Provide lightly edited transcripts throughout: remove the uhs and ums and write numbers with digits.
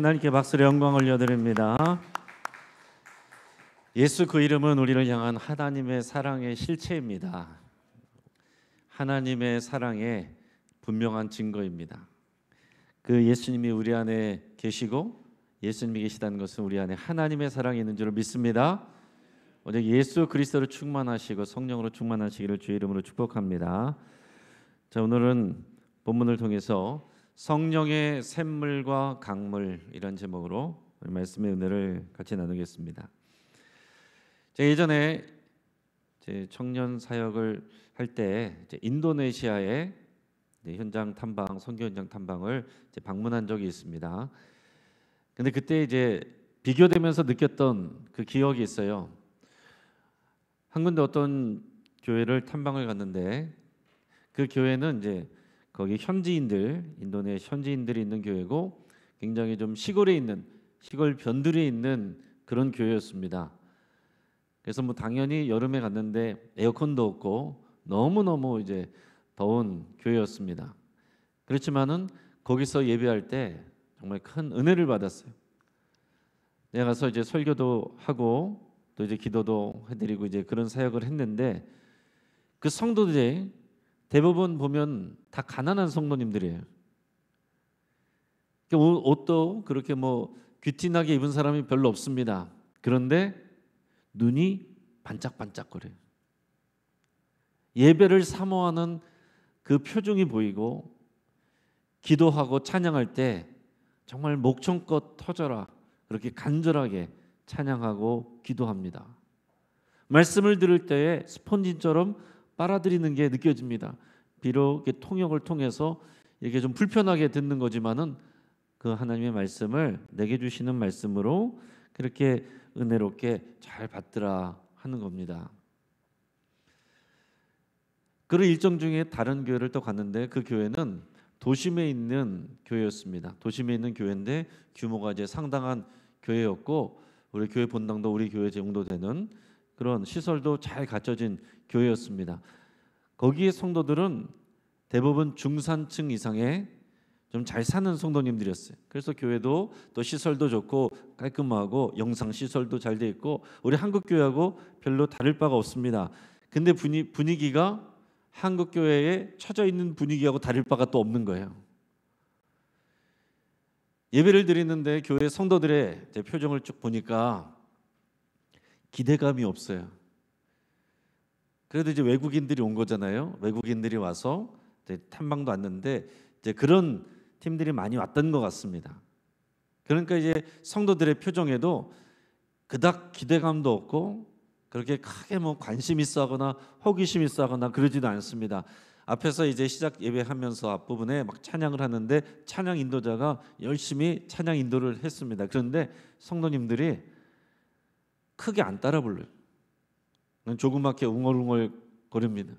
하나님께 박수로 영광 올려드립니다. 예수 그 이름은 우리를 향한 하나님의 사랑의 실체입니다. 하나님의 사랑의 분명한 증거입니다. 그 예수님이 우리 안에 계시고 예수님이 계시다는 것은 우리 안에 하나님의 사랑이 있는 줄 믿습니다. 오늘 예수 그리스도로 충만하시고 성령으로 충만하시기를 주의 이름으로 축복합니다. 자, 오늘은 본문을 통해서 성령의 샘물과 강물 이런 제목으로 말씀의 은혜를 같이 나누겠습니다. 제가 예전에 제 청년 사역을 할 때 인도네시아의 현장 탐방, 선교 현장 탐방을 방문한 적이 있습니다. 근데 그때 이제 비교되면서 느꼈던 그 기억이 있어요. 한 군데 어떤 교회를 탐방을 갔는데 그 교회는 이제 거기 현지인들, 인도네시아 현지인들이 있는 교회고 굉장히 좀 시골에 있는 시골 변두리에 있는 그런 교회였습니다. 그래서 뭐 당연히 여름에 갔는데 에어컨도 없고 너무너무 이제 더운 교회였습니다. 그렇지만은 거기서 예배할 때 정말 큰 은혜를 받았어요. 내가 가서 이제 설교도 하고 또 이제 기도도 해드리고 이제 그런 사역을 했는데 그 성도들이 대부분 보면 다 가난한 성도님들이에요. 옷도 그렇게 뭐 귀티나게 입은 사람이 별로 없습니다. 그런데 눈이 반짝반짝거려요. 예배를 사모하는 그 표정이 보이고 기도하고 찬양할 때 정말 목청껏 터져라 그렇게 간절하게 찬양하고 기도합니다. 말씀을 들을 때에 스펀지처럼 빨아들이는 게 느껴집니다. 비록 통역을 통해서 이렇게 좀 불편하게 듣는 거지만은 그 하나님의 말씀을 내게 주시는 말씀으로 그렇게 은혜롭게 잘 받더라 하는 겁니다. 그런 일정 중에 다른 교회를 또 갔는데 그 교회는 도심에 있는 교회였습니다. 도심에 있는 교회인데 규모가 이제 상당한 교회였고 우리 교회 본당도 우리 교회 정도 되는 그런 시설도 잘 갖춰진 교회였습니다. 거기에 성도들은 대부분 중산층 이상의 좀 잘 사는 성도님들이었어요. 그래서 교회도 또 시설도 좋고 깔끔하고 영상 시설도 잘 돼 있고 우리 한국 교회하고 별로 다를 바가 없습니다. 근데 분위기가 한국 교회에 처져 있는 분위기하고 다를 바가 또 없는 거예요. 예배를 드리는데 교회 성도들의 표정을 쭉 보니까 기대감이 없어요. 그래도 이제 외국인들이 온 거잖아요. 외국인들이 와서 탐방도 왔는데 이제 그런 팀들이 많이 왔던 것 같습니다. 그러니까 이제 성도들의 표정에도 그닥 기대감도 없고 그렇게 크게 뭐 관심 있어 하거나 호기심 있어 하거나 그러지도 않습니다. 앞에서 이제 시작 예배하면서 앞부분에 막 찬양을 하는데 찬양 인도자가 열심히 찬양 인도를 했습니다. 그런데 성도님들이 크게 안 따라 불러요. 조그맣게 웅얼웅얼 거립니다.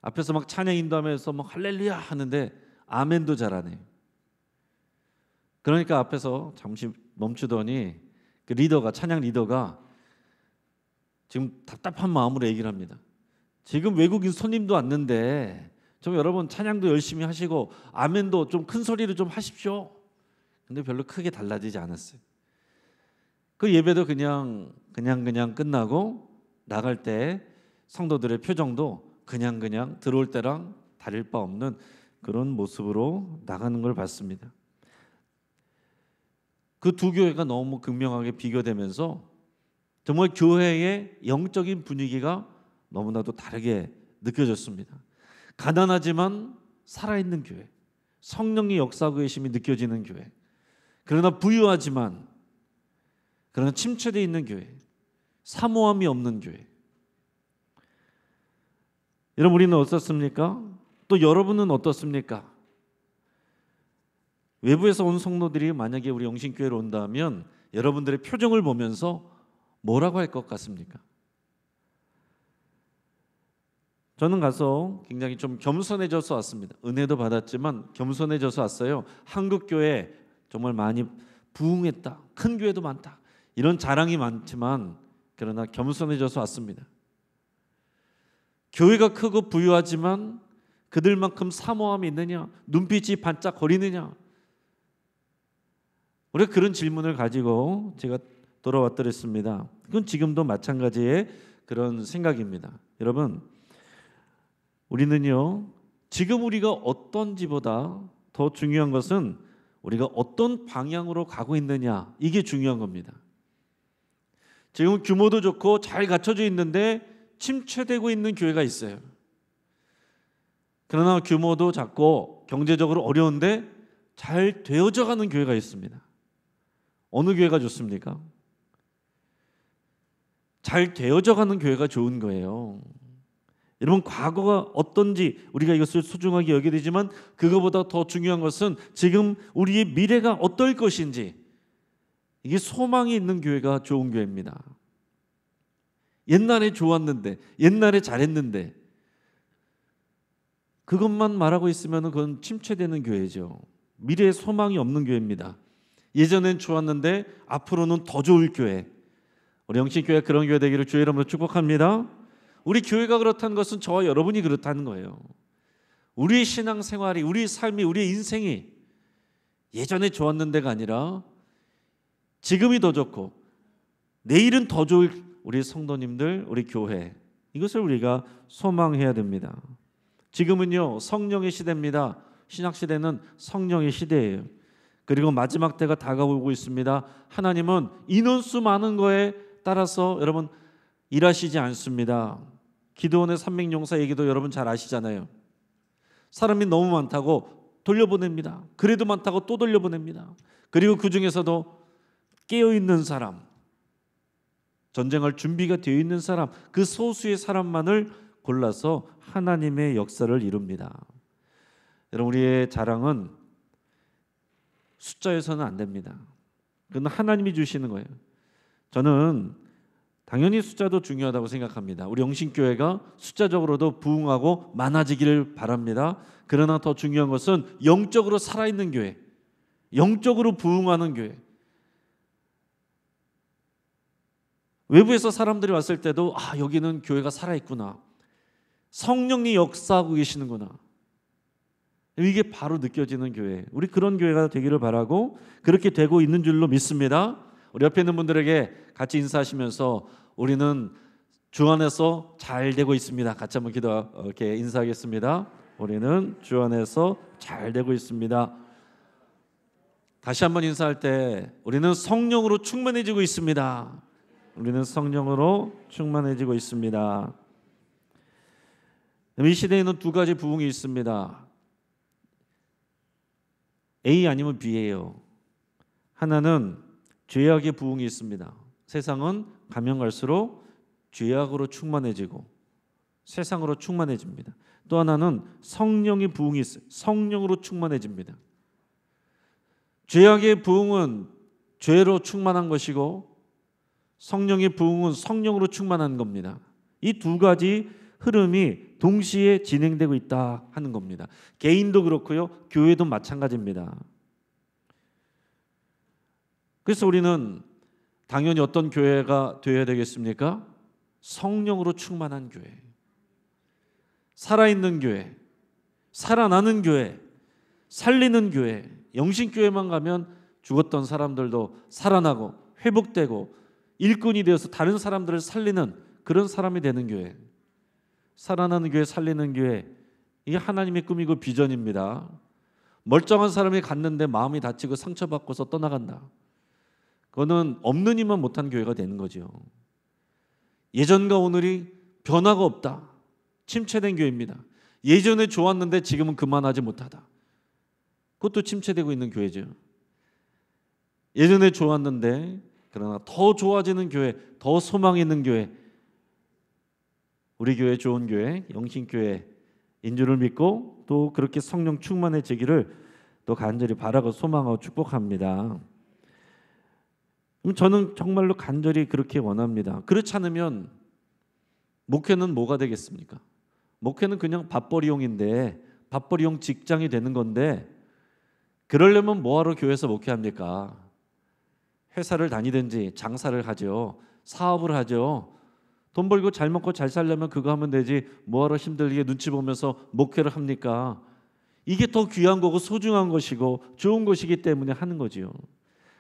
앞에서 막 찬양 인도하면서 막 할렐루야 하는데 아멘도 잘 안 해요. 그러니까 앞에서 잠시 멈추더니 그 리더가 찬양 리더가 지금 답답한 마음으로 얘기를 합니다. 지금 외국인 손님도 왔는데 좀 여러분 찬양도 열심히 하시고 아멘도 좀 큰 소리로 좀 하십시오. 근데 별로 크게 달라지지 않았어요. 그 예배도 그냥 끝나고 나갈 때 성도들의 표정도 그냥 들어올 때랑 다를 바 없는 그런 모습으로 나가는 걸 봤습니다. 그 두 교회가 너무 극명하게 비교되면서 정말 교회의 영적인 분위기가 너무나도 다르게 느껴졌습니다. 가난하지만 살아있는 교회, 성령의 역사하고 계심이 느껴지는 교회, 그러나 부유하지만 그러나 침체되어 있는 교회, 사모함이 없는 교회. 여러분 우리는 어떻습니까? 또 여러분은 어떻습니까? 외부에서 온 성도들이 만약에 우리 영신교회로 온다면 여러분들의 표정을 보면서 뭐라고 할 것 같습니까? 저는 가서 굉장히 좀 겸손해져서 왔습니다. 은혜도 받았지만 겸손해져서 왔어요. 한국 교회 정말 많이 부흥했다. 큰 교회도 많다. 이런 자랑이 많지만 그러나 겸손해져서 왔습니다. 교회가 크고 부유하지만 그들만큼 사모함이 있느냐? 눈빛이 반짝거리느냐? 우리가 그런 질문을 가지고 제가 돌아왔더랬습니다. 그건 지금도 마찬가지의 그런 생각입니다. 여러분, 우리는요, 지금 우리가 어떤지보다 더 중요한 것은 우리가 어떤 방향으로 가고 있느냐, 이게 중요한 겁니다. 지금 규모도 좋고 잘 갖춰져 있는데 침체되고 있는 교회가 있어요. 그러나 규모도 작고 경제적으로 어려운데 잘 되어져 가는 교회가 있습니다. 어느 교회가 좋습니까? 잘 되어져 가는 교회가 좋은 거예요. 여러분, 과거가 어떤지 우리가 이것을 소중하게 여겨야 되지만 그거보다 더 중요한 것은 지금 우리의 미래가 어떨 것인지, 이게 소망이 있는 교회가 좋은 교회입니다. 옛날에 좋았는데, 옛날에 잘했는데 그것만 말하고 있으면 그건 침체되는 교회죠. 미래에 소망이 없는 교회입니다. 예전엔 좋았는데 앞으로는 더 좋을 교회, 우리 영신교회 그런 교회 되기를 주의 이름으로 축복합니다. 우리 교회가 그렇다는 것은 저와 여러분이 그렇다는 거예요. 우리의 신앙생활이, 우리의 삶이, 우리의 인생이 예전에 좋았는데가 아니라 지금이 더 좋고 내일은 더 좋을 우리 성도님들, 우리 교회, 이것을 우리가 소망해야 됩니다. 지금은요, 성령의 시대입니다. 신약시대는 성령의 시대예요. 그리고 마지막 때가 다가오고 있습니다. 하나님은 인원수 많은 거에 따라서 여러분 일하시지 않습니다. 기드온의 300용사 얘기도 여러분 잘 아시잖아요. 사람이 너무 많다고 돌려보냅니다. 그래도 많다고 또 돌려보냅니다. 그리고 그 중에서도 깨어있는 사람, 전쟁할 준비가 되어 있는 사람, 그 소수의 사람만을 골라서 하나님의 역사를 이룹니다. 여러분, 우리의 자랑은 숫자에서는 안 됩니다. 그건 하나님이 주시는 거예요. 저는 당연히 숫자도 중요하다고 생각합니다. 우리 영신교회가 숫자적으로도 부흥하고 많아지기를 바랍니다. 그러나 더 중요한 것은 영적으로 살아있는 교회, 영적으로 부흥하는 교회. 외부에서 사람들이 왔을 때도 여기는 교회가 살아있구나, 성령이 역사하고 계시는구나, 이게 바로 느껴지는 교회, 우리 그런 교회가 되기를 바라고 그렇게 되고 있는 줄로 믿습니다. 우리 옆에 있는 분들에게 같이 인사하시면서 우리는 주 안에서 잘 되고 있습니다. 같이 한번 이렇게 인사하겠습니다. 우리는 주 안에서 잘 되고 있습니다. 다시 한번 인사할 때 우리는 성령으로 충만해지고 있습니다. 우리는 성령으로 충만해지고 있습니다. 이 시대에는 두 가지 부흥이 있습니다. A 아니면 B예요. 하나는 죄악의 부흥이 있습니다. 세상은 가면 갈수록 죄악으로 충만해지고 세상으로 충만해집니다. 또 하나는 성령의 부흥이 있어요. 성령으로 충만해집니다. 죄악의 부흥은 죄로 충만한 것이고 성령의 부흥은 성령으로 충만한 겁니다. 이 두 가지 흐름이 동시에 진행되고 있다 하는 겁니다. 개인도 그렇고요, 교회도 마찬가지입니다. 그래서 우리는 당연히 어떤 교회가 되어야 되겠습니까? 성령으로 충만한 교회, 살아있는 교회, 살아나는 교회, 살리는 교회. 영신교회만 가면 죽었던 사람들도 살아나고 회복되고 일꾼이 되어서 다른 사람들을 살리는 그런 사람이 되는 교회, 살아나는 교회, 살리는 교회, 이게 하나님의 꿈이고 비전입니다. 멀쩡한 사람이 갔는데 마음이 다치고 상처받고서 떠나간다, 그거는 없는 이만 못한 교회가 되는 거죠. 예전과 오늘이 변화가 없다, 침체된 교회입니다. 예전에 좋았는데 지금은 그만하지 못하다, 그것도 침체되고 있는 교회죠. 예전에 좋았는데 그러나 더 좋아지는 교회, 더 소망 있는 교회, 우리 교회 좋은 교회, 영신교회인 줄을 믿고 또 그렇게 성령 충만해지기를 또 간절히 바라고 소망하고 축복합니다. 저는 정말로 간절히 그렇게 원합니다. 그렇지 않으면 목회는 뭐가 되겠습니까? 목회는 그냥 밥벌이용인데, 밥벌이용 직장이 되는 건데, 그러려면 뭐하러 교회에서 목회합니까? 회사를 다니든지 장사를 하죠, 사업을 하죠. 돈 벌고 잘 먹고 잘 살려면 그거 하면 되지, 뭐하러 힘들게 눈치 보면서 목회를 합니까? 이게 더 귀한 거고 소중한 것이고 좋은 것이기 때문에 하는 거지요.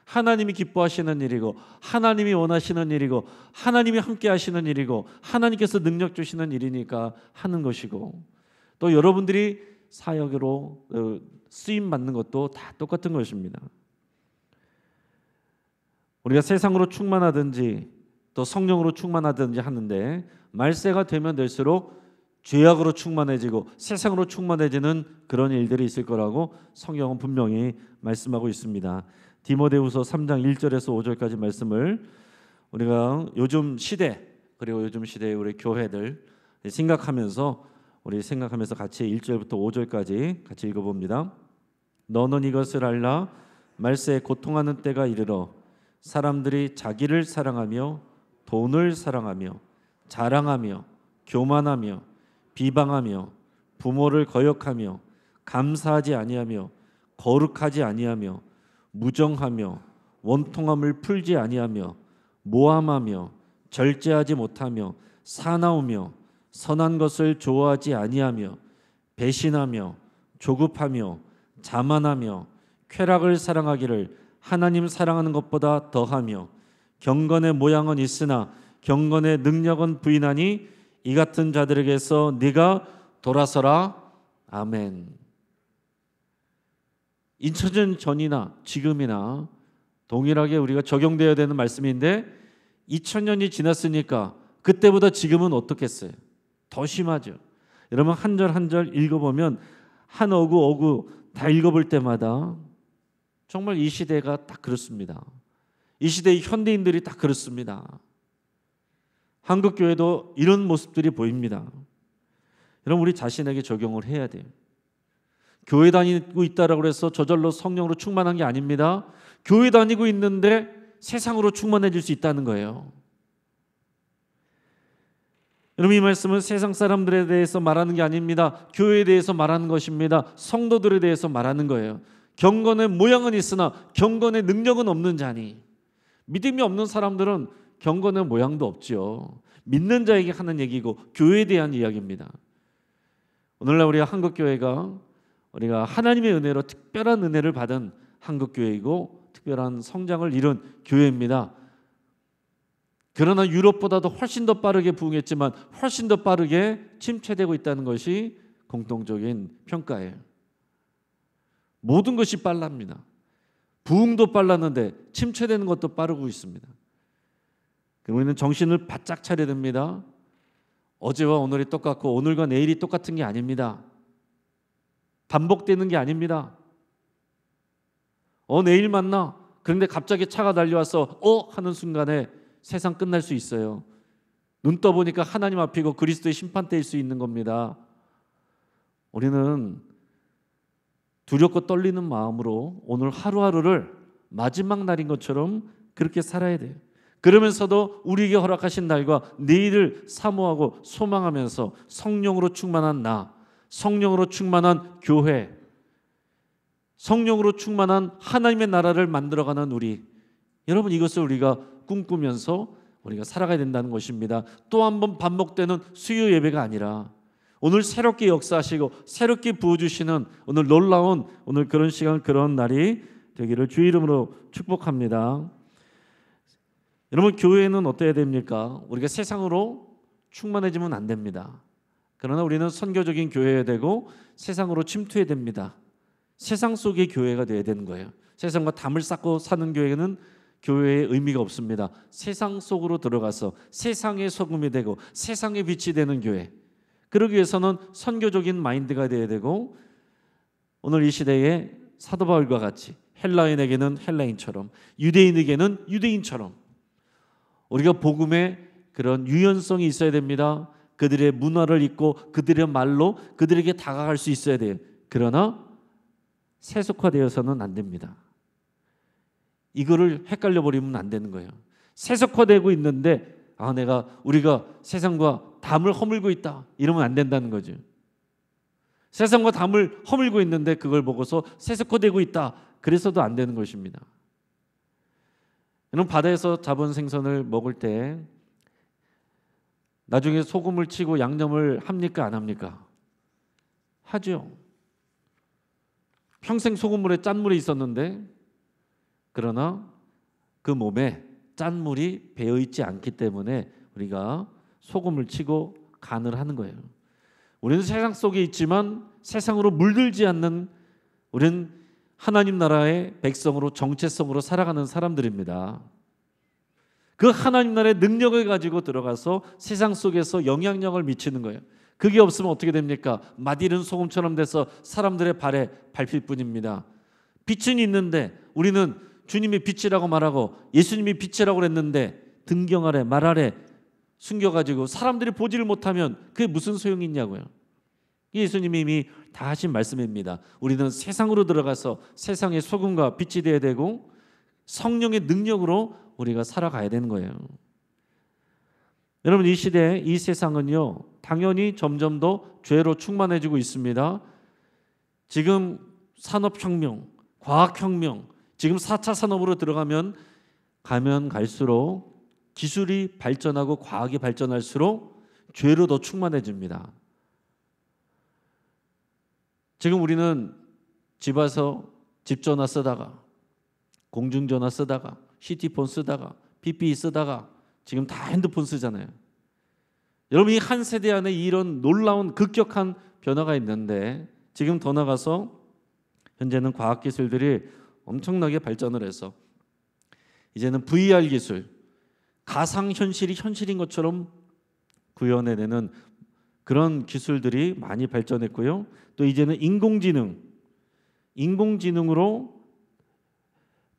하나님이 기뻐하시는 일이고 하나님이 원하시는 일이고 하나님이 함께 하시는 일이고 하나님께서 능력 주시는 일이니까 하는 것이고, 또 여러분들이 사역으로 쓰임 받는 것도 다 똑같은 것입니다. 우리가 세상으로 충만하든지 또 성령으로 충만하든지 하는데, 말세가 되면 될수록 죄악으로 충만해지고 세상으로 충만해지는 그런 일들이 있을 거라고 성경은 분명히 말씀하고 있습니다. 디모데후서 3장 1절에서 5절까지 말씀을 우리가 요즘 시대, 그리고 요즘 시대의 우리 교회들 생각하면서 같이 1절부터 5절까지 같이 읽어봅니다. 너는 이것을 알라. 말세에 고통하는 때가 이르러 사람들이 자기를 사랑하며 돈을 사랑하며 자랑하며 교만하며 비방하며 부모를 거역하며 감사하지 아니하며 거룩하지 아니하며 무정하며 원통함을 풀지 아니하며 모함하며 절제하지 못하며 사나우며 선한 것을 좋아하지 아니하며 배신하며 조급하며 자만하며 쾌락을 사랑하기를 하나님 사랑하는 것보다 더하며 경건의 모양은 있으나 경건의 능력은 부인하니 이 같은 자들에게서 네가 돌아서라. 아멘. 2000년 전이나 지금이나 동일하게 우리가 적용되어야 되는 말씀인데, 2000년이 지났으니까 그때보다 지금은 어떻겠어요? 더 심하죠. 여러분 한 절 한 절 읽어보면 한 어구 다 읽어볼 때마다 정말 이 시대가 딱 그렇습니다. 이 시대의 현대인들이 딱 그렇습니다. 한국 교회도 이런 모습들이 보입니다. 여러분 우리 자신에게 적용을 해야 돼요. 교회 다니고 있다라고 해서 저절로 성령으로 충만한 게 아닙니다. 교회 다니고 있는데 세상으로 충만해질 수 있다는 거예요. 여러분 이 말씀은 세상 사람들에 대해서 말하는 게 아닙니다. 교회에 대해서 말하는 것입니다. 성도들에 대해서 말하는 거예요. 경건의 모양은 있으나 경건의 능력은 없는 자니. 믿음이 없는 사람들은 경건의 모양도 없죠. 믿는 자에게 하는 얘기고 교회에 대한 이야기입니다. 오늘날 우리가 한국교회가 우리가 하나님의 은혜로 특별한 은혜를 받은 한국교회이고 특별한 성장을 이룬 교회입니다. 그러나 유럽보다도 훨씬 더 빠르게 부흥했지만 훨씬 더 빠르게 침체되고 있다는 것이 공통적인 평가예요. 모든 것이 빨랍니다. 부흥도 빨랐는데 침체되는 것도 빠르고 있습니다. 우리는 정신을 바짝 차려야 됩니다. 어제와 오늘이 똑같고 오늘과 내일이 똑같은 게 아닙니다. 반복되는 게 아닙니다. 내일 만나. 그런데 갑자기 차가 달려와서 하는 순간에 세상 끝날 수 있어요. 눈 떠보니까 하나님 앞이고 그리스도의 심판대일 수 있는 겁니다. 우리는 두렵고 떨리는 마음으로 오늘 하루하루를 마지막 날인 것처럼 그렇게 살아야 돼요. 그러면서도 우리에게 허락하신 날과 내일을 사모하고 소망하면서 성령으로 충만한 나, 성령으로 충만한 교회, 성령으로 충만한 하나님의 나라를 만들어가는 우리, 여러분 이것을 우리가 꿈꾸면서 우리가 살아가야 된다는 것입니다. 또 한 번 반복되는 수요 예배가 아니라 오늘 새롭게 역사하시고 새롭게 부어주시는 오늘 놀라운 오늘 그런 시간, 그런 날이 되기를 주의 이름으로 축복합니다. 여러분 교회는 어때야 됩니까? 우리가 세상으로 충만해지면 안 됩니다. 그러나 우리는 선교적인 교회여야 되고 세상으로 침투해야 됩니다. 세상 속의 교회가 되어야 되는 거예요. 세상과 담을 쌓고 사는 교회는 교회의 의미가 없습니다. 세상 속으로 들어가서 세상의 소금이 되고 세상의 빛이 되는 교회, 그러기 위해서는 선교적인 마인드가 되어야 되고, 오늘 이 시대에 사도 바울과 같이 헬라인에게는 헬라인처럼 유대인에게는 유대인처럼 우리가 복음의 그런 유연성이 있어야 됩니다. 그들의 문화를 읽고 그들의 말로 그들에게 다가갈 수 있어야 돼요. 그러나 세속화되어서는 안 됩니다. 이거를 헷갈려 버리면 안 되는 거예요. 세속화되고 있는데 우리가 세상과 담을 허물고 있다 이러면 안 된다는 거죠. 세상과 담을 허물고 있는데 그걸 보고서 세속화되고 있다 그래서도 안 되는 것입니다. 여러분 바다에서 잡은 생선을 먹을 때 나중에 소금을 치고 양념을 합니까 안 합니까? 하죠. 평생 소금물에 짠물에 있었는데, 그러나 그 몸에 짠물이 배어 있지 않기 때문에 우리가 소금을 치고 간을 하는 거예요. 우리는 세상 속에 있지만 세상으로 물들지 않는 우리는 하나님 나라의 백성으로 정체성으로 살아가는 사람들입니다. 그 하나님 나라의 능력을 가지고 들어가서 세상 속에서 영향력을 미치는 거예요. 그게 없으면 어떻게 됩니까? 맛있는 소금처럼 돼서 사람들의 발에 밟힐 뿐입니다. 빛은 있는데 우리는 주님이 빛이라고 말하고 예수님이 빛이라고 그랬는데 등경 아래 말 아래 숨겨가지고 사람들이 보지를 못하면 그게 무슨 소용이 있냐고요. 예수님이 이미 다 하신 말씀입니다. 우리는 세상으로 들어가서 세상의 소금과 빛이 되어야 되고 성령의 능력으로 우리가 살아가야 되는 거예요. 여러분, 이 시대, 이 세상은요, 당연히 점점 더 죄로 충만해지고 있습니다. 지금 산업혁명, 과학혁명, 지금 4차 산업으로 들어가면 갈수록 기술이 발전하고 과학이 발전할수록 죄로 더 충만해집니다. 지금 우리는 집에서 집전화 쓰다가 공중전화 쓰다가 시티폰 쓰다가 PPE 쓰다가 지금 다 핸드폰 쓰잖아요. 여러분, 이 한 세대 안에 이런 놀라운 급격한 변화가 있는데 지금 더 나가서 현재는 과학기술들이 엄청나게 발전을 해서 이제는 VR 기술, 가상현실이 현실인 것처럼 구현해내는 그런 기술들이 많이 발전했고요. 또 이제는 인공지능으로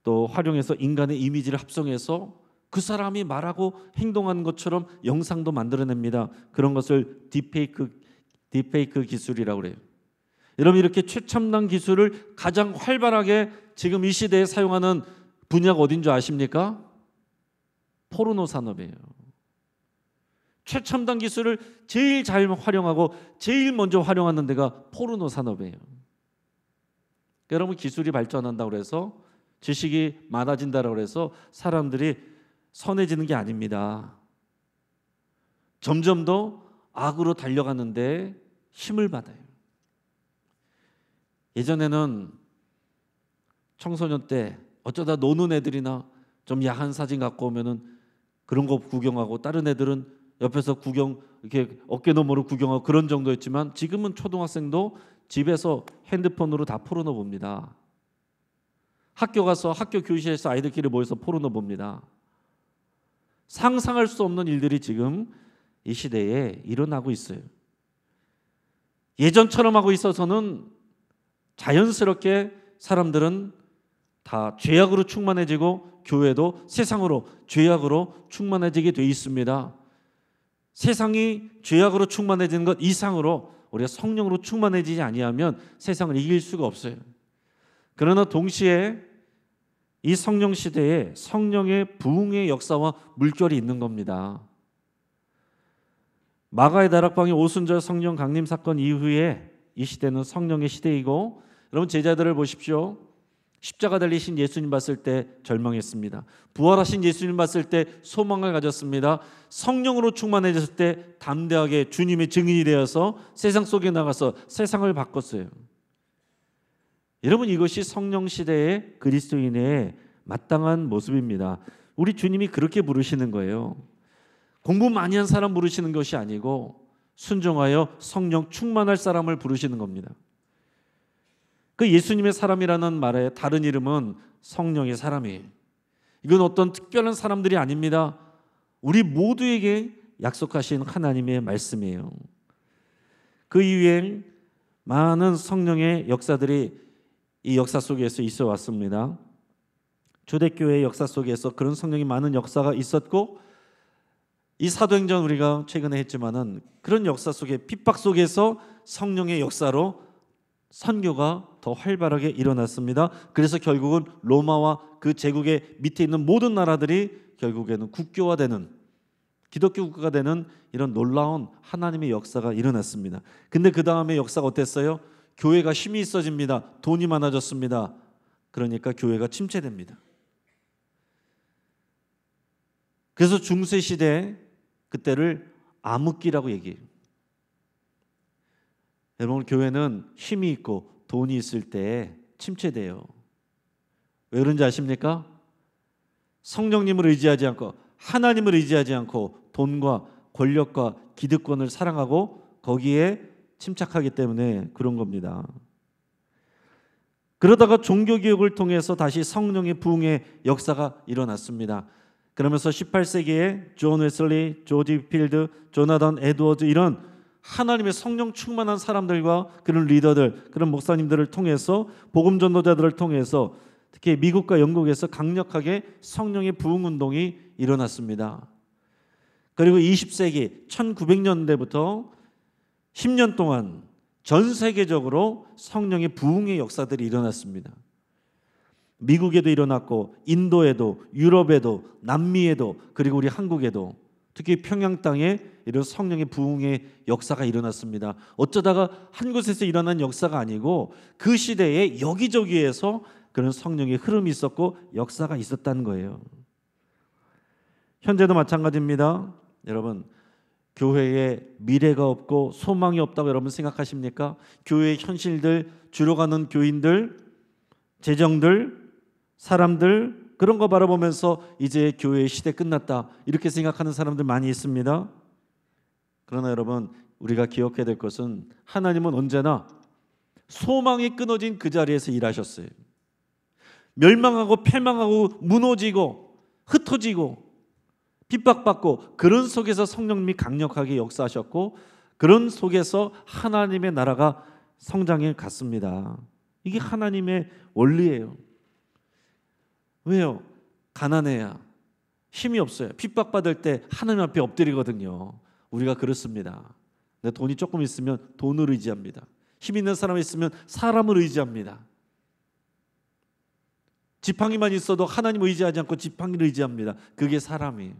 또 활용해서 인간의 이미지를 합성해서 그 사람이 말하고 행동하는 것처럼 영상도 만들어냅니다. 그런 것을 딥페이크 기술이라고 그래요. 여러분, 이렇게 최첨단 기술을 가장 활발하게 지금 이 시대에 사용하는 분야가 어딘 줄 아십니까? 포르노 산업이에요. 최첨단 기술을 제일 잘 활용하고 제일 먼저 활용하는 데가 포르노 산업이에요. 여러분, 기술이 발전한다고 해서 지식이 많아진다고 해서 사람들이 선해지는 게 아닙니다. 점점 더 악으로 달려가는데 힘을 받아요. 예전에는 청소년 때 어쩌다 노는 애들이나 좀 야한 사진 갖고 오면은 그런 거 구경하고 다른 애들은 옆에서 구경 이렇게 어깨 너머로 구경하고 그런 정도였지만 지금은 초등학생도 집에서 핸드폰으로 다 포르노 봅니다. 학교 가서 학교 교실에서 아이들끼리 모여서 포르노 봅니다. 상상할 수 없는 일들이 지금 이 시대에 일어나고 있어요. 예전처럼 하고 있어서는 자연스럽게 사람들은 다 죄악으로 충만해지고 교회도 세상으로 죄악으로 충만해지게 돼 있습니다. 세상이 죄악으로 충만해지는 것 이상으로 우리가 성령으로 충만해지지 아니하면 세상을 이길 수가 없어요. 그러나 동시에 이 성령 시대에 성령의 부흥의 역사와 물결이 있는 겁니다. 마가의 다락방의 오순절 성령 강림 사건 이후에 이 시대는 성령의 시대이고, 여러분 제자들을 보십시오. 십자가 달리신 예수님 봤을 때 절망했습니다. 부활하신 예수님 봤을 때 소망을 가졌습니다. 성령으로 충만해졌을 때 담대하게 주님의 증인이 되어서 세상 속에 나가서 세상을 바꿨어요. 여러분, 이것이 성령 시대의 그리스도인의 마땅한 모습입니다. 우리 주님이 그렇게 부르시는 거예요. 공부 많이 한 사람 부르시는 것이 아니고 순종하여 성령 충만할 사람을 부르시는 겁니다. 그 예수님의 사람이라는 말의 다른 이름은 성령의 사람이에요. 이건 어떤 특별한 사람들이 아닙니다. 우리 모두에게 약속하신 하나님의 말씀이에요. 그 이후에 많은 성령의 역사들이 이 역사 속에서 있어 왔습니다. 초대교회의 역사 속에서 그런 성령이 많은 역사가 있었고, 이 사도행전 우리가 최근에 했지만은 그런 역사 속에 핍박 속에서 성령의 역사로 선교가 더 활발하게 일어났습니다. 그래서 결국은 로마와 그 제국의 밑에 있는 모든 나라들이 결국에는 국교화되는, 기독교 국가가 되는 이런 놀라운 하나님의 역사가 일어났습니다. 근데 그 다음에 역사가 어땠어요? 교회가 힘이 있어집니다. 돈이 많아졌습니다. 그러니까 교회가 침체됩니다. 그래서 중세 시대 그때를 암흑기라고 얘기해요. 여러분, 교회는 힘이 있고 돈이 있을 때 침체돼요. 왜 그런지 아십니까? 성령님을 의지하지 않고 하나님을 의지하지 않고 돈과 권력과 기득권을 사랑하고 거기에 침착하기 때문에 그런 겁니다. 그러다가 종교개혁을 통해서 다시 성령의 부흥의 역사가 일어났습니다. 그러면서 18세기에 존 웨슬리, 조지 필드, 조나단 에드워즈 이런 하나님의 성령 충만한 사람들과 그런 리더들, 그런 목사님들을 통해서 복음 전도자들을 통해서 특히 미국과 영국에서 강력하게 성령의 부흥 운동이 일어났습니다. 그리고 20세기 1900년대부터 10년 동안 전 세계적으로 성령의 부흥의 역사들이 일어났습니다. 미국에도 일어났고 인도에도 유럽에도 남미에도 그리고 우리 한국에도 특히 평양 땅에 이런 성령의 부흥의 역사가 일어났습니다. 어쩌다가 한 곳에서 일어난 역사가 아니고 그 시대에 여기저기에서 그런 성령의 흐름이 있었고 역사가 있었다는 거예요. 현재도 마찬가지입니다. 여러분, 교회에 미래가 없고 소망이 없다고 여러분 생각하십니까? 교회의 현실들, 줄어가는 교인들, 재정들, 사람들 그런 거 바라보면서 이제 교회의 시대 끝났다 이렇게 생각하는 사람들 많이 있습니다. 그러나 여러분, 우리가 기억해야 될 것은 하나님은 언제나 소망이 끊어진 그 자리에서 일하셨어요. 멸망하고 패망하고 무너지고 흩어지고 핍박받고 그런 속에서 성령님이 강력하게 역사하셨고 그런 속에서 하나님의 나라가 성장해 갔습니다. 이게 하나님의 원리예요. 왜요? 가난해야 힘이 없어요. 핍박받을 때 하나님 앞에 엎드리거든요. 우리가 그렇습니다. 내 돈이 조금 있으면 돈을 의지합니다. 힘 있는 사람이 있으면 사람을 의지합니다. 지팡이만 있어도 하나님 의지하지 않고 지팡이를 의지합니다. 그게 사람이에요.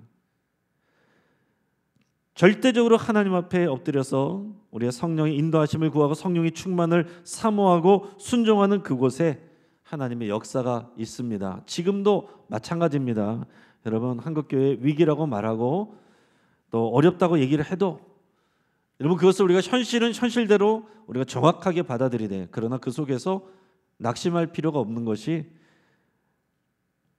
절대적으로 하나님 앞에 엎드려서 우리가 성령의 인도하심을 구하고 성령의 충만을 사모하고 순종하는 그곳에 하나님의 역사가 있습니다. 지금도 마찬가지입니다. 여러분, 한국교회 위기라고 말하고 또 어렵다고 얘기를 해도 여러분 그것을 우리가 현실은 현실대로 우리가 정확하게 받아들이되 그러나 그 속에서 낙심할 필요가 없는 것이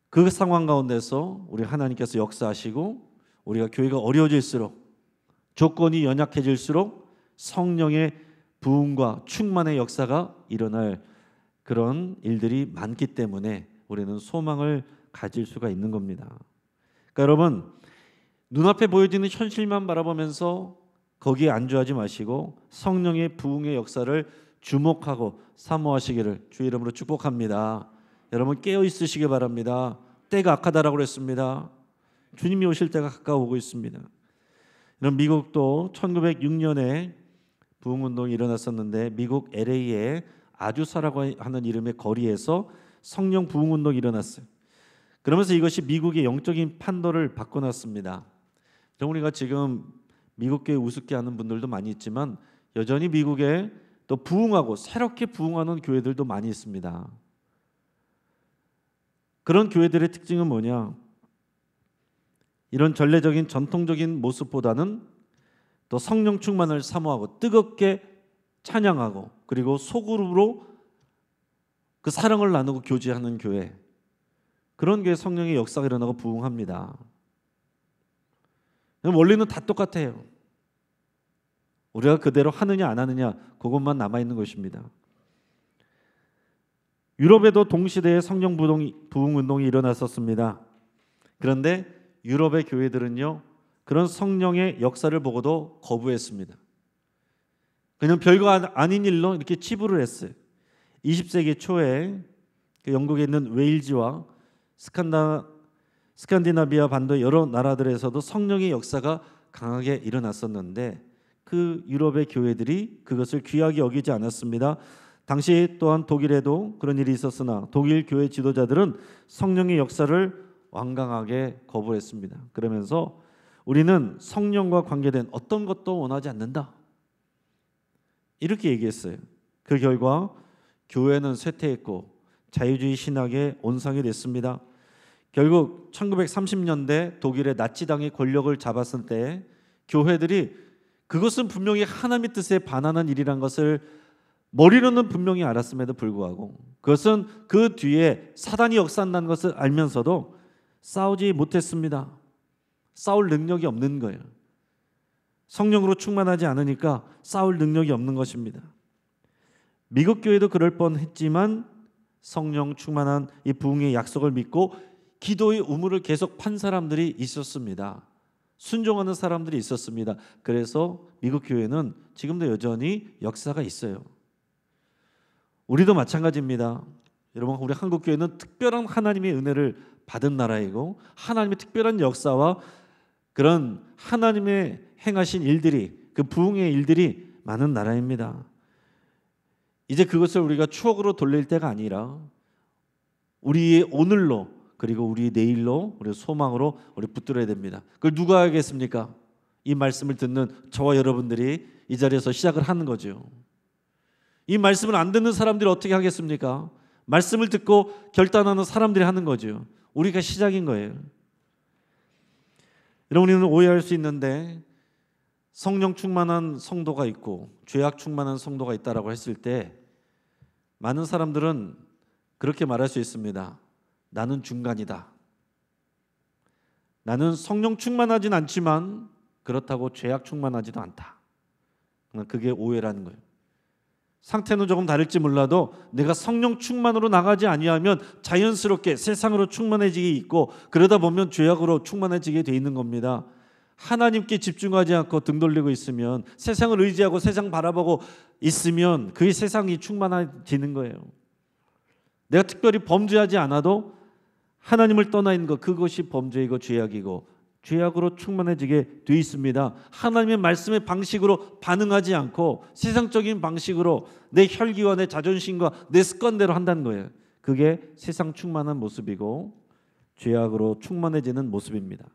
그 상황 가운데서 우리 하나님께서 역사하시고 우리가 교회가 어려워질수록 조건이 연약해질수록 성령의 부흥과 충만의 역사가 일어날 그런 일들이 많기 때문에 우리는 소망을 가질 수가 있는 겁니다. 그러니까 여러분, 눈앞에 보여지는 현실만 바라보면서 거기에 안주하지 마시고 성령의 부흥의 역사를 주목하고 사모하시기를 주의 이름으로 축복합니다. 여러분 깨어 있으시기 바랍니다. 때가 악하다라고 그랬습니다. 주님이 오실 때가 가까워오고 있습니다. 이런 미국도 1906년에 부흥운동이 일어났었는데 미국 LA에 아주사라고 하는 이름의 거리에서 성령 부흥운동이 일어났어요. 그러면서 이것이 미국의 영적인 판도를 바꿔놨습니다. 우리가 지금 미국 교회 우습게 하는 분들도 많이 있지만 여전히 미국에 또 부흥하고 새롭게 부흥하는 교회들도 많이 있습니다. 그런 교회들의 특징은 뭐냐? 이런 전례적인 전통적인 모습보다는 또 성령 충만을 사모하고 뜨겁게 찬양하고 그리고 소그룹으로 그 사랑을 나누고 교제하는 교회, 그런 교회 성령의 역사가 일어나고 부흥합니다. 원리는 다 똑같아요. 우리가 그대로 하느냐 안 하느냐 그것만 남아있는 것입니다. 유럽에도 동시대에 성령 부흥 운동이 일어났었습니다. 그런데 유럽의 교회들은요 그런 성령의 역사를 보고도 거부했습니다. 그냥 별거 아닌 일로 이렇게 치부를 했어요. 20세기 초에 영국에 있는 웨일즈와 스칸디나비아 반도의 여러 나라들에서도 성령의 역사가 강하게 일어났었는데 그 유럽의 교회들이 그것을 귀하게 여기지 않았습니다. 당시 또한 독일에도 그런 일이 있었으나 독일 교회 지도자들은 성령의 역사를 완강하게 거부했습니다. 그러면서 우리는 성령과 관계된 어떤 것도 원하지 않는다 이렇게 얘기했어요. 그 결과 교회는 쇠퇴했고 자유주의 신학의 온상이 됐습니다. 결국 1930년대 독일의 나치당이 권력을 잡았을 때 교회들이 그것은 분명히 하나님의 뜻에 반하는 일이란 것을 머리로는 분명히 알았음에도 불구하고 그것은 그 뒤에 사단이 역사한다는 것을 알면서도 싸우지 못했습니다. 싸울 능력이 없는 거예요. 성령으로 충만하지 않으니까 싸울 능력이 없는 것입니다. 미국 교회도 그럴 뻔했지만 성령 충만한 이 부흥의 약속을 믿고 기도의 우물을 계속 판 사람들이 있었습니다. 순종하는 사람들이 있었습니다. 그래서 미국 교회는 지금도 여전히 역사가 있어요. 우리도 마찬가지입니다. 여러분, 우리 한국 교회는 특별한 하나님의 은혜를 받은 나라이고 하나님의 특별한 역사와 그런 하나님의 행하신 일들이, 그 부흥의 일들이 많은 나라입니다. 이제 그것을 우리가 추억으로 돌릴 때가 아니라 우리의 오늘로, 그리고 우리 내일로, 우리 소망으로 우리 붙들어야 됩니다. 그걸 누가 하겠습니까? 이 말씀을 듣는 저와 여러분들이 이 자리에서 시작을 하는 거죠. 이 말씀을 안 듣는 사람들이 어떻게 하겠습니까? 말씀을 듣고 결단하는 사람들이 하는 거죠. 우리가 시작인 거예요. 여러분, 우리는 오해할 수 있는데 성령 충만한 성도가 있고 죄악 충만한 성도가 있다라고 했을 때 많은 사람들은 그렇게 말할 수 있습니다. 나는 중간이다. 나는 성령 충만하진 않지만 그렇다고 죄악 충만하지도 않다. 그게 오해라는 거예요. 상태는 조금 다를지 몰라도 내가 성령 충만으로 나가지 아니하면 자연스럽게 세상으로 충만해지게 있고, 그러다 보면 죄악으로 충만해지게 돼 있는 겁니다. 하나님께 집중하지 않고 등 돌리고 있으면, 세상을 의지하고 세상 바라보고 있으면 그게 세상이 충만해지는 거예요. 내가 특별히 범죄하지 않아도 하나님을 떠나 있는 것, 그것이 범죄이고 죄악이고 죄악으로 충만해지게 돼 있습니다. 하나님의 말씀의 방식으로 반응하지 않고 세상적인 방식으로 내 혈기와 내 자존심과 내 습관대로 한다는 거예요. 그게 세상 충만한 모습이고 죄악으로 충만해지는 모습입니다.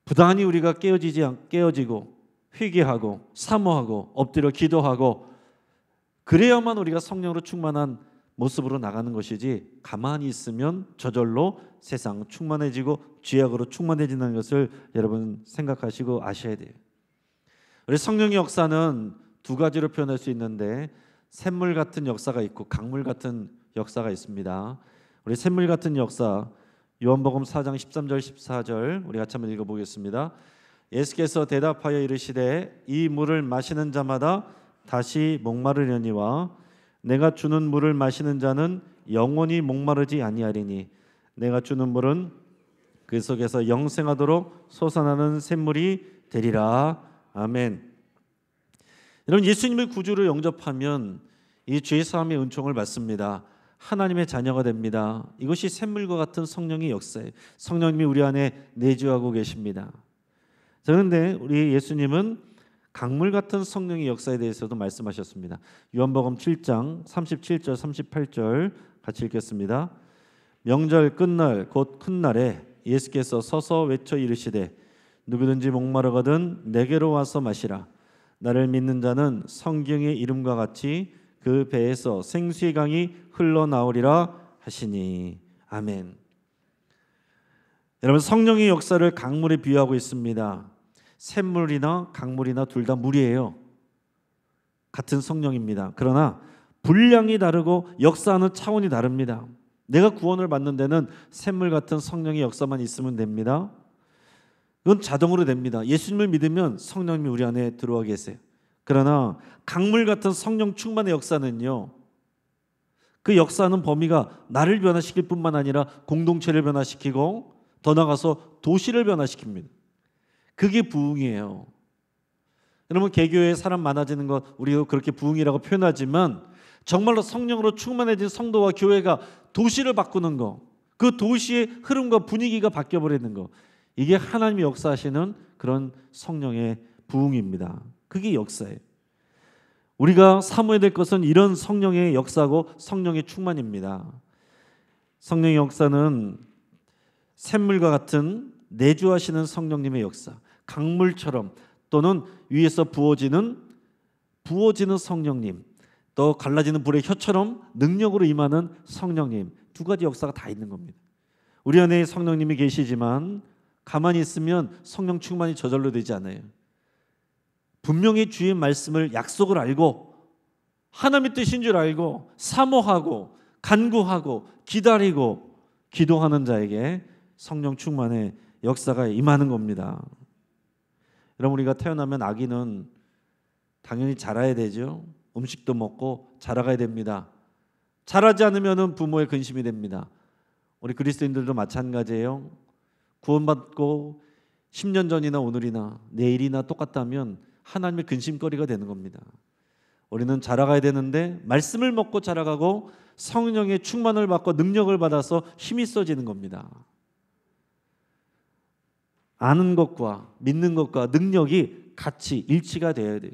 부단히 우리가 깨어지고 회개하고 사모하고 엎드려 기도하고 그래야만 우리가 성령으로 충만한 모습으로 나가는 것이지, 가만히 있으면 저절로 세상 충만해지고 죄악으로 충만해지는 것을 여러분 생각하시고 아셔야 돼요. 우리 성령의 역사는 두 가지로 표현할 수 있는데, 샘물 같은 역사가 있고 강물 같은 역사가 있습니다. 우리 샘물 같은 역사, 요한복음 4장 13절 14절 우리 같이 한번 읽어보겠습니다. 예수께서 대답하여 이르시되 이 물을 마시는 자마다 다시 목마르려니와 내가 주는 물을 마시는 자는 영원히 목마르지 아니하리니 내가 주는 물은 그 속에서 영생하도록 솟아나는 샘물이 되리라. 아멘. 여러분, 예수님의 구주로 영접하면 이 죄사함의 은총을 받습니다. 하나님의 자녀가 됩니다. 이것이 샘물과 같은 성령의 역사예요. 성령님이 우리 안에 내주하고 계십니다. 그런데 우리 예수님은 강물 같은 성령의 역사에 대해서도 말씀하셨습니다. 요한복음 7장 37절 38절 같이 읽겠습니다. 명절 끝날 곧 큰 날에 예수께서 서서 외쳐 이르시되 누구든지 목마르거든 내게로 와서 마시라. 나를 믿는 자는 성경의 이름과 같이 그 배에서 생수의 강이 흘러나오리라 하시니. 아멘. 여러분, 성령의 역사를 강물에 비유하고 있습니다. 샘물이나 강물이나 둘 다 물이에요. 같은 성령입니다. 그러나 분량이 다르고 역사하는 차원이 다릅니다. 내가 구원을 받는 데는 샘물 같은 성령의 역사만 있으면 됩니다. 그건 자동으로 됩니다. 예수님을 믿으면 성령님이 우리 안에 들어와 계세요. 그러나 강물 같은 성령 충만의 역사는요, 그 역사하는 범위가 나를 변화시킬 뿐만 아니라 공동체를 변화시키고 더 나아가서 도시를 변화시킵니다. 그게 부흥이에요. 여러분, 개교에 사람 많아지는 것 우리도 그렇게 부흥이라고 표현하지만 정말로 성령으로 충만해진 성도와 교회가 도시를 바꾸는 것, 그 도시의 흐름과 분위기가 바뀌어버리는 것, 이게 하나님이 역사하시는 그런 성령의 부흥입니다. 그게 역사예요. 우리가 사모해야 될 것은 이런 성령의 역사고 성령의 충만입니다. 성령의 역사는 샘물과 같은 내주하시는 성령님의 역사, 강물처럼 또는 위에서 부어지는 성령님, 또 갈라지는 불의 혀처럼 능력으로 임하는 성령님, 두 가지 역사가 다 있는 겁니다. 우리 안에 성령님이 계시지만 가만히 있으면 성령 충만이 저절로 되지 않아요. 분명히 주의 말씀을 약속을 알고 하나님의 뜻인 줄 알고 사모하고 간구하고 기다리고 기도하는 자에게 성령 충만의 역사가 임하는 겁니다. 여러분, 우리가 태어나면 아기는 당연히 자라야 되죠. 음식도 먹고 자라가야 됩니다. 자라지 않으면 부모의 근심이 됩니다. 우리 그리스도인들도 마찬가지예요. 구원받고 10년 전이나 오늘이나 내일이나 똑같다면 하나님의 근심거리가 되는 겁니다. 우리는 자라가야 되는데 말씀을 먹고 자라가고 성령의 충만을 받고 능력을 받아서 힘이 있어지는 겁니다. 아는 것과 믿는 것과 능력이 같이 일치가 되어야 돼요.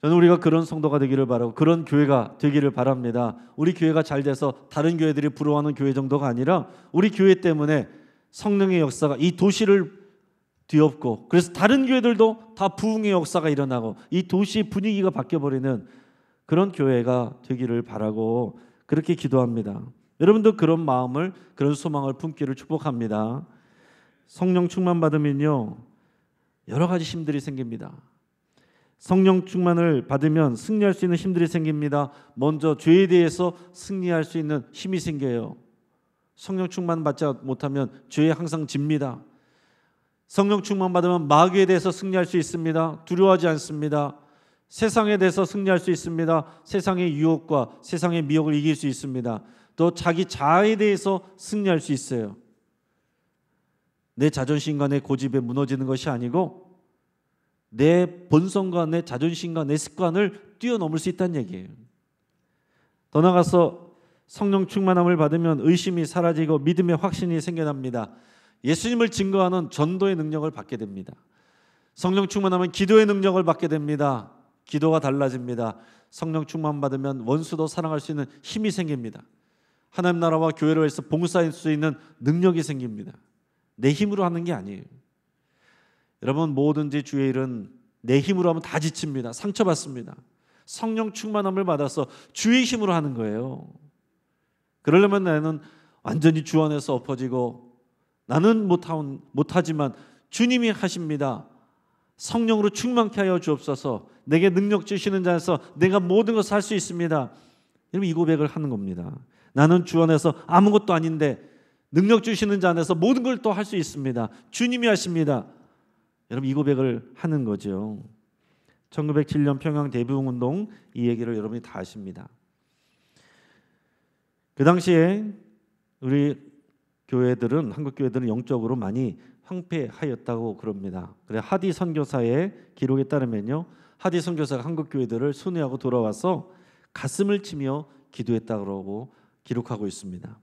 저는 우리가 그런 성도가 되기를 바라고 그런 교회가 되기를 바랍니다. 우리 교회가 잘 돼서 다른 교회들이 부러워하는 교회 정도가 아니라 우리 교회 때문에 성령의 역사가 이 도시를 뒤엎고 그래서 다른 교회들도 다 부흥의 역사가 일어나고 이 도시 분위기가 바뀌어버리는 그런 교회가 되기를 바라고 그렇게 기도합니다. 여러분도 그런 마음을 그런 소망을 품기를 축복합니다. 성령 충만 받으면요 여러 가지 힘들이 생깁니다. 성령 충만을 받으면 승리할 수 있는 힘들이 생깁니다. 먼저 죄에 대해서 승리할 수 있는 힘이 생겨요. 성령 충만 받지 못하면 죄에 항상 집니다. 성령 충만 받으면 마귀에 대해서 승리할 수 있습니다. 두려워하지 않습니다. 세상에 대해서 승리할 수 있습니다. 세상의 유혹과 세상의 미혹을 이길 수 있습니다. 또 자기 자아에 대해서 승리할 수 있어요. 내 자존심과 내 고집에 무너지는 것이 아니고 내 본성과 내 자존심과 내 습관을 뛰어넘을 수 있다는 얘기예요. 더 나아가서 성령 충만함을 받으면 의심이 사라지고 믿음의 확신이 생겨납니다. 예수님을 증거하는 전도의 능력을 받게 됩니다. 성령 충만하면 기도의 능력을 받게 됩니다. 기도가 달라집니다. 성령 충만 받으면 원수도 사랑할 수 있는 힘이 생깁니다. 하나님 나라와 교회를 위해서 봉사할 수 있는 능력이 생깁니다. 내 힘으로 하는 게 아니에요. 여러분, 뭐든지 주의 일은 내 힘으로 하면 다 지칩니다. 상처받습니다. 성령 충만함을 받아서 주의 힘으로 하는 거예요. 그러려면 나는 완전히 주 안에서 엎어지고 나는 못하지만 주님이 하십니다. 성령으로 충만케 하여 주옵소서. 내게 능력 주시는 자에서 내가 모든 것을 할 수 있습니다. 여러분, 이 고백을 하는 겁니다. 나는 주 안에서 아무것도 아닌데 능력 주시는 자 안에서 모든 걸 또 할 수 있습니다. 주님이 하십니다. 여러분, 이 고백을 하는 거죠. 1907년 평양 대부흥운동 이 얘기를 여러분이 다 아십니다. 그 당시에 우리 교회들은 한국 교회들은 영적으로 많이 황폐하였다고 그럽니다. 그래 하디 선교사의 기록에 따르면요, 하디 선교사가 한국 교회들을 순회하고 돌아와서 가슴을 치며 기도했다고 그러고 기록하고 있습니다.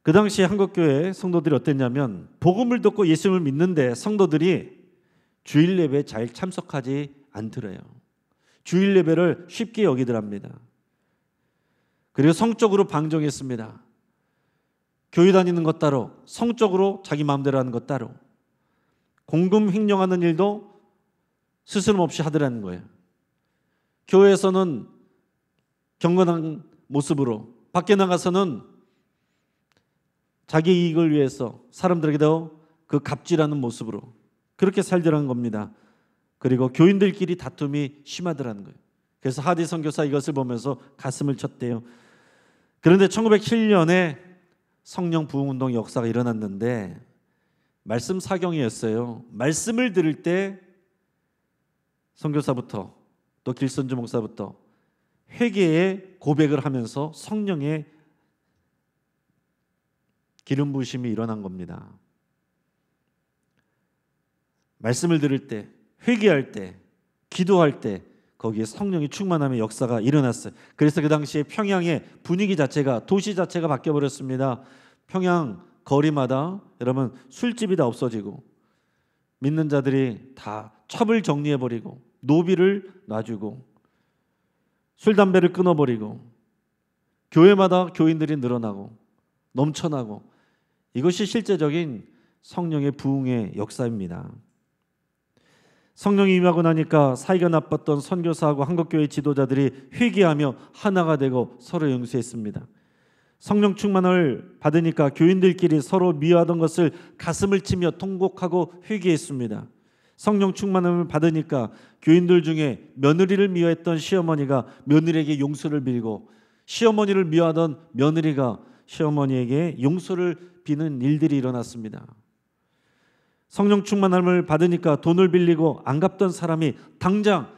그 당시에 한국 교회 성도들이 어땠냐면 복음을 듣고 예수님을 믿는데 성도들이 주일 예배에 잘 참석하지 않더래요. 주일 예배를 쉽게 여기더랍니다. 그리고 성적으로 방종했습니다. 교회 다니는 것 따로, 성적으로 자기 마음대로 하는 것 따로, 공금 횡령하는 일도 스스럼 없이 하더라는 거예요. 교회에서는 경건한 모습으로, 밖에 나가서는 자기 이익을 위해서 사람들에게도 그 갑질하는 모습으로 그렇게 살더라는 겁니다. 그리고 교인들끼리 다툼이 심하더라는 거예요. 그래서 하디 선교사 이것을 보면서 가슴을 쳤대요. 그런데 1907년에 성령 부흥운동 역사가 일어났는데 말씀 사경이었어요. 말씀을 들을 때 선교사부터 또 길선주 목사부터 회개의 고백을 하면서 성령의 기름 부으심이 일어난 겁니다. 말씀을 들을 때, 회개할 때, 기도할 때 거기에 성령이 충만함의 역사가 일어났어요. 그래서 그 당시에 평양의 분위기 자체가, 도시 자체가 바뀌어버렸습니다. 평양 거리마다 여러분 술집이 다 없어지고 믿는 자들이 다 첩을 정리해버리고 노비를 놔주고 술 담배를 끊어버리고 교회마다 교인들이 늘어나고 넘쳐나고, 이것이 실제적인 성령의 부흥의 역사입니다. 성령이 임하고 나니까 사이가 나빴던 선교사하고 한국교회 지도자들이 회개하며 하나가 되고 서로 용서했습니다. 성령 충만을 받으니까 교인들끼리 서로 미워하던 것을 가슴을 치며 통곡하고 회개했습니다. 성령 충만을 받으니까 교인들 중에 며느리를 미워했던 시어머니가 며느리에게 용서를 빌고, 시어머니를 미워하던 며느리가 시어머니에게 용서를 비는 일들이 일어났습니다. 성령 충만함을 받으니까 돈을 빌리고 안 갚던 사람이 당장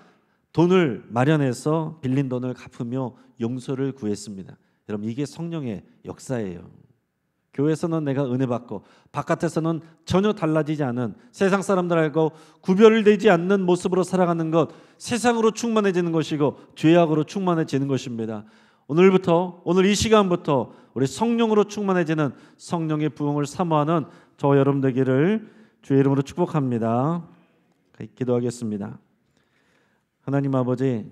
돈을 마련해서 빌린 돈을 갚으며 용서를 구했습니다. 여러분, 이게 성령의 역사예요. 교회에서는 내가 은혜 받고 바깥에서는 전혀 달라지지 않은 세상 사람들하고 구별되지 않는 모습으로 살아가는 것, 세상으로 충만해지는 것이고 죄악으로 충만해지는 것입니다. 오늘부터, 오늘 이 시간부터 우리 성령으로 충만해지는 성령의 부흥을 사모하는 저와 여러분 되기를 주의 이름으로 축복합니다. 기도하겠습니다. 하나님 아버지,